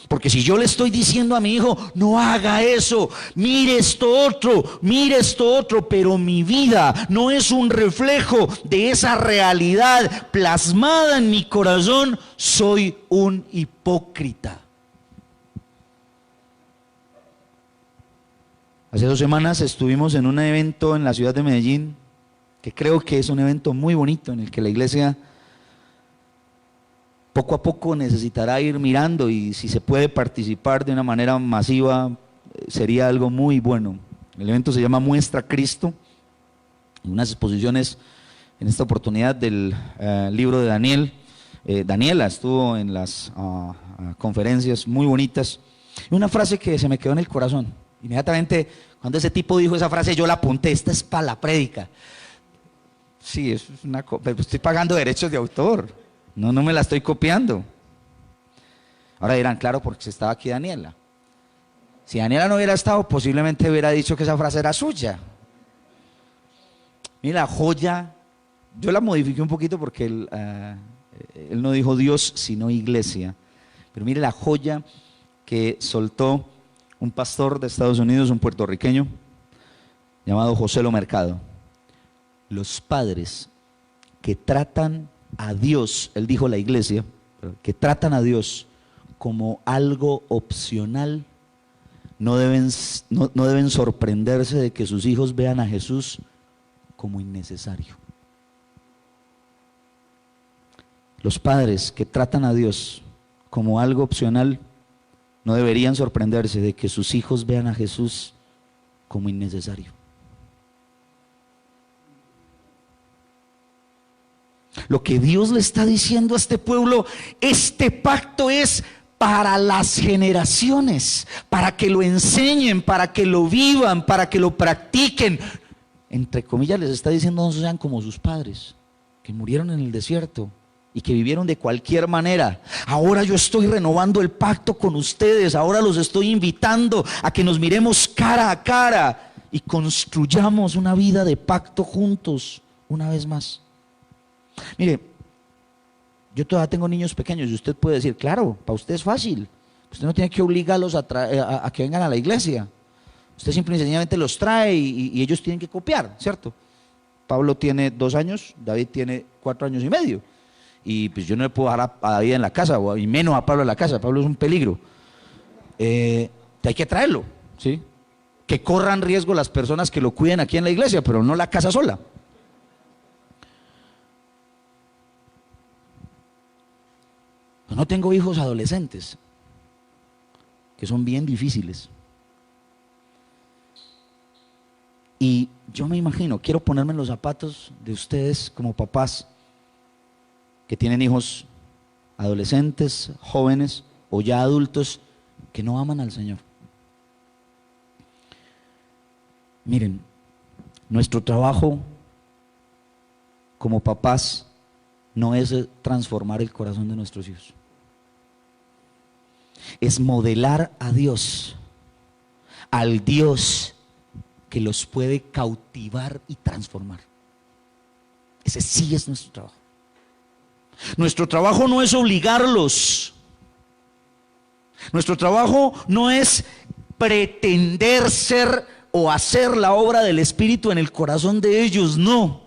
Porque si yo le estoy diciendo a mi hijo, no haga eso, mire esto otro, pero mi vida no es un reflejo de esa realidad plasmada en mi corazón, soy un hipócrita. Hace 2 semanas estuvimos en un evento en la ciudad de Medellín, que creo que es un evento muy bonito, en el que la iglesia poco a poco necesitará ir mirando, y si se puede participar de una manera masiva sería algo muy bueno. El evento se llama Muestra Cristo, unas exposiciones en esta oportunidad del libro de Daniel. Daniela estuvo en las conferencias muy bonitas, y una frase que se me quedó en el corazón. Inmediatamente cuando ese tipo dijo esa frase yo la apunté, esta es para la prédica. Sí, es una pero estoy pagando derechos de autor. No me la estoy copiando. Ahora dirán, claro, porque estaba aquí Daniela. Si Daniela no hubiera estado, posiblemente hubiera dicho que esa frase era suya. Mira, la joya, yo la modifiqué un poquito porque él no dijo Dios, sino iglesia. Pero mire la joya que soltó un pastor de Estados Unidos, un puertorriqueño, llamado José Lo Mercado. Los padres que tratan a Dios, él dijo la iglesia, que tratan a Dios como algo opcional, no deben sorprenderse de que sus hijos vean a Jesús como innecesario. Los padres que tratan a Dios como algo opcional no deberían sorprenderse de que sus hijos vean a Jesús como innecesario. Lo que Dios le está diciendo a este pueblo, este pacto es para las generaciones, para que lo enseñen, para que lo vivan, para que lo practiquen. Entre comillas les está diciendo no sean como sus padres, que murieron en el desierto y que vivieron de cualquier manera. Ahora yo estoy renovando el pacto con ustedes, ahora los estoy invitando a que nos miremos cara a cara y construyamos una vida de pacto juntos una vez más. Mire, Yo todavía tengo niños pequeños y usted puede decir, claro, para usted es fácil. Usted no tiene que obligarlos a que vengan a la iglesia. Usted simple y sencillamente los trae y ellos tienen que copiar, ¿cierto? Pablo tiene 2 años, David tiene 4 años y medio. Y pues yo no le puedo dejar a David en la casa, y menos a Pablo en la casa. Pablo es un peligro. Hay que traerlo, ¿sí? Que corran riesgo las personas que lo cuiden aquí en la iglesia, pero no la casa sola. No tengo hijos adolescentes, que son bien difíciles. Y yo me imagino, quiero ponerme en los zapatos de ustedes como papás que tienen hijos adolescentes, jóvenes o ya adultos que no aman al Señor. Miren, nuestro trabajo como papás no es transformar el corazón de nuestros hijos. Es modelar a Dios, al Dios que los puede cautivar y transformar. Ese sí es nuestro trabajo. Nuestro trabajo no es obligarlos. Nuestro trabajo no es pretender ser o hacer la obra del Espíritu en el corazón de ellos, no.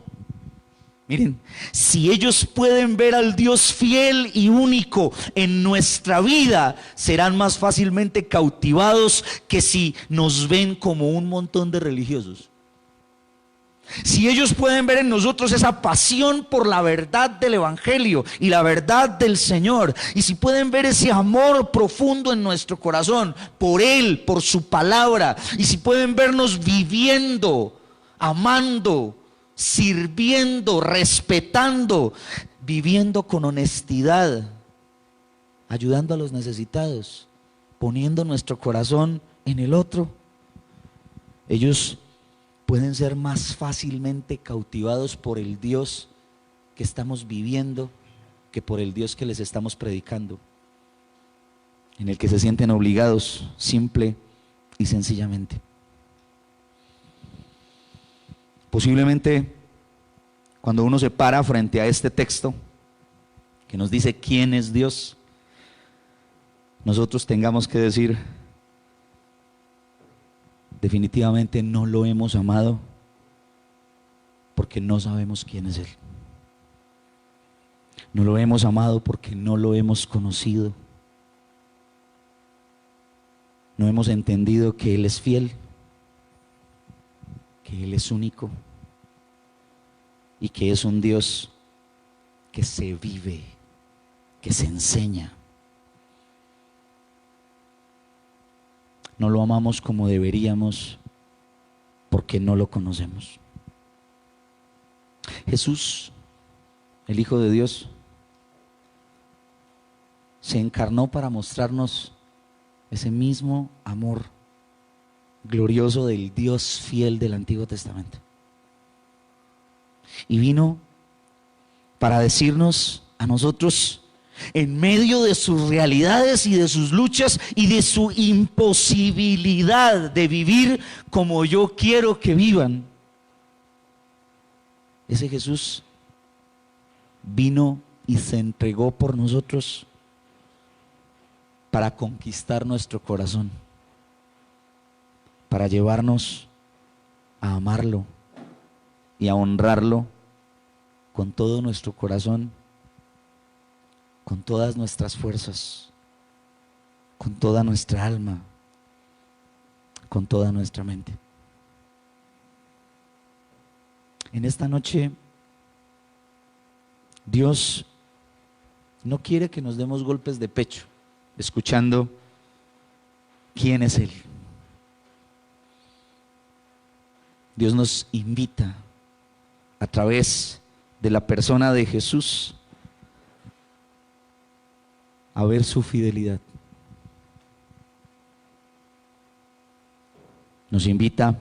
Miren, si ellos pueden ver al Dios fiel y único en nuestra vida, serán más fácilmente cautivados que si nos ven como un montón de religiosos. Si ellos pueden ver en nosotros esa pasión por la verdad del Evangelio y la verdad del Señor, y si pueden ver ese amor profundo en nuestro corazón por Él, por su palabra, y si pueden vernos viviendo, amando, sirviendo, respetando, viviendo con honestidad, ayudando a los necesitados, poniendo nuestro corazón en el otro, ellos pueden ser más fácilmente cautivados por el Dios que estamos viviendo que por el Dios que les estamos predicando, en el que se sienten obligados simple y sencillamente. Posiblemente cuando uno se para frente a este texto que nos dice quién es Dios, nosotros tengamos que decir: definitivamente no lo hemos amado porque no sabemos quién es Él. No lo hemos amado porque no lo hemos conocido. No hemos entendido que Él es fiel, que Él es único y que es un Dios que se vive, que se enseña. No lo amamos como deberíamos porque no lo conocemos. Jesús, el Hijo de Dios, se encarnó para mostrarnos ese mismo amor glorioso del Dios fiel del Antiguo Testamento. Y vino para decirnos a nosotros, en medio de sus realidades y de sus luchas y de su imposibilidad de vivir como yo quiero que vivan, ese Jesús vino y se entregó por nosotros para conquistar nuestro corazón, para llevarnos a amarlo y a honrarlo con todo nuestro corazón, con todas nuestras fuerzas, con toda nuestra alma, con toda nuestra mente. En esta noche, Dios no quiere que nos demos golpes de pecho, escuchando quién es Él. Dios nos invita a través de la persona de Jesús a ver su fidelidad. Nos invita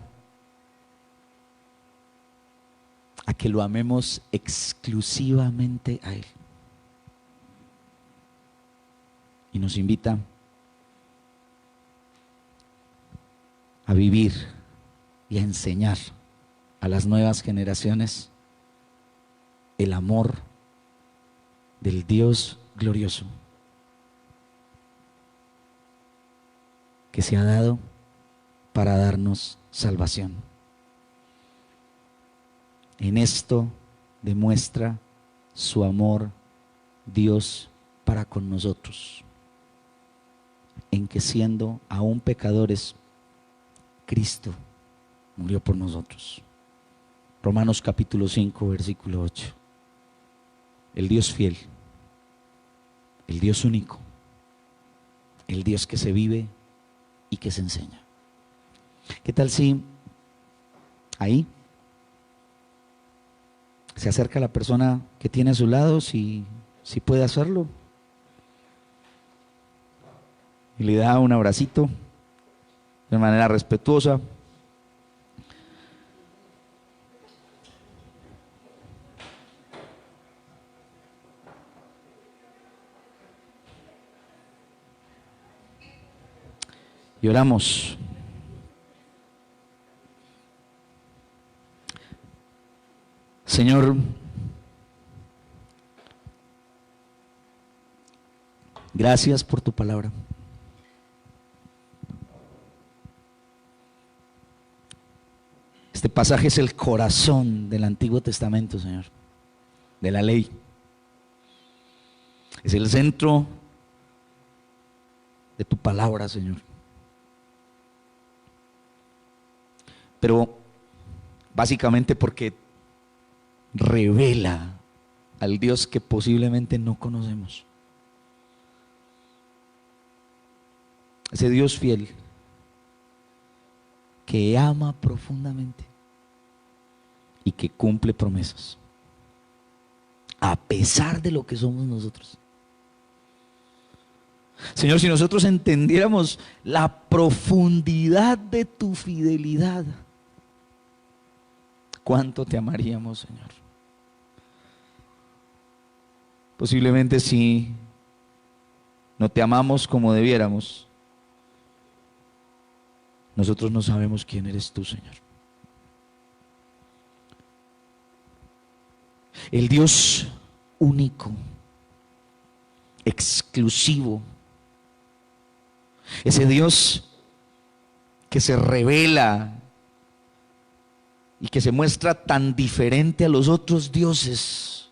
a que lo amemos exclusivamente a Él. Y nos invita a vivir y a enseñar a las nuevas generaciones el amor del Dios glorioso que se ha dado para darnos salvación. En esto demuestra su amor Dios para con nosotros, en que siendo aún pecadores, Cristo murió por nosotros. Romanos capítulo 5, versículo 8. El Dios fiel, el Dios único, el Dios que se vive y que se enseña. ¿Qué tal si ahí se acerca la persona que tiene a su lado, si puede hacerlo, y le da un abracito de manera respetuosa? Y oramos. Señor, gracias por tu palabra. Este pasaje es el corazón del Antiguo Testamento, Señor, de la ley. Es el centro de tu palabra, Señor. Pero básicamente porque revela al Dios que posiblemente no conocemos. Ese Dios fiel que ama profundamente y que cumple promesas a pesar de lo que somos nosotros. Señor, si nosotros entendiéramos la profundidad de tu fidelidad, ¿cuánto te amaríamos, Señor? Posiblemente si no te amamos como debiéramos, nosotros no sabemos quién eres tú, Señor. El Dios único, exclusivo, ese Dios que se revela y que se muestra tan diferente a los otros dioses.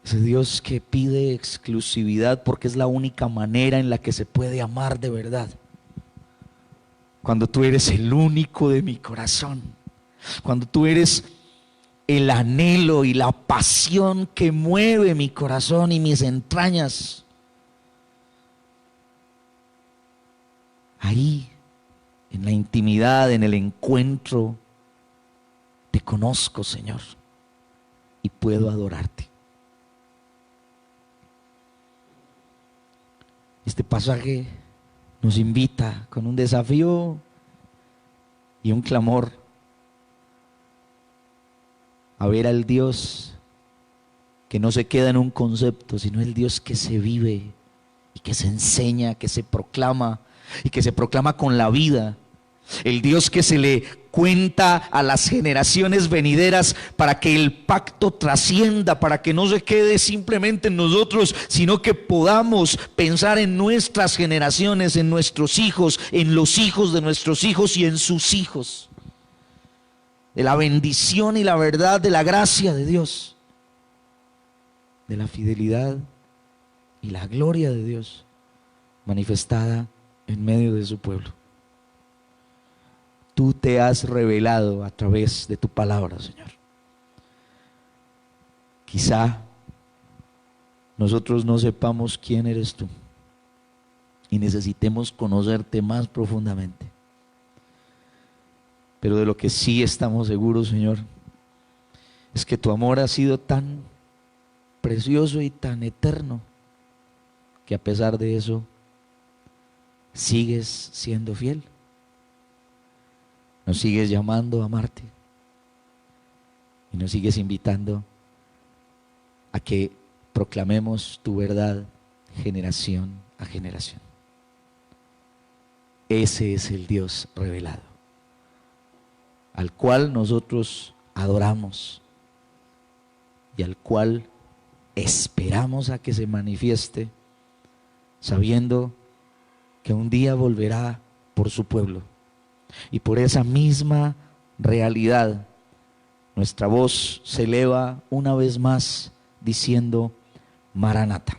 Ese Dios que pide exclusividad porque es la única manera en la que se puede amar de verdad. Cuando tú eres el único de mi corazón, cuando tú eres el anhelo y la pasión que mueve mi corazón y mis entrañas, ahí, en la intimidad, en el encuentro, te conozco, Señor, y puedo adorarte. Este pasaje nos invita con un desafío y un clamor a ver al Dios que no se queda en un concepto, sino el Dios que se vive y que se enseña, que se proclama y que se proclama con la vida. El Dios que se le cuenta a las generaciones venideras para que el pacto trascienda, para que no se quede simplemente en nosotros, sino que podamos pensar en nuestras generaciones, en nuestros hijos, en los hijos de nuestros hijos y en sus hijos. De la bendición y la verdad, de la gracia de Dios, de la fidelidad y la gloria de Dios manifestada en medio de su pueblo. Tú te has revelado a través de tu palabra, Señor. Quizá nosotros no sepamos quién eres tú y necesitemos conocerte más profundamente. Pero de lo que sí estamos seguros, Señor, es que tu amor ha sido tan precioso y tan eterno que a pesar de eso sigues siendo fiel. Nos sigues llamando a amarte y nos sigues invitando a que proclamemos tu verdad generación a generación. Ese es el Dios revelado, al cual nosotros adoramos y al cual esperamos a que se manifieste, sabiendo que un día volverá por su pueblo. Y por esa misma realidad, nuestra voz se eleva una vez más diciendo: Maranata.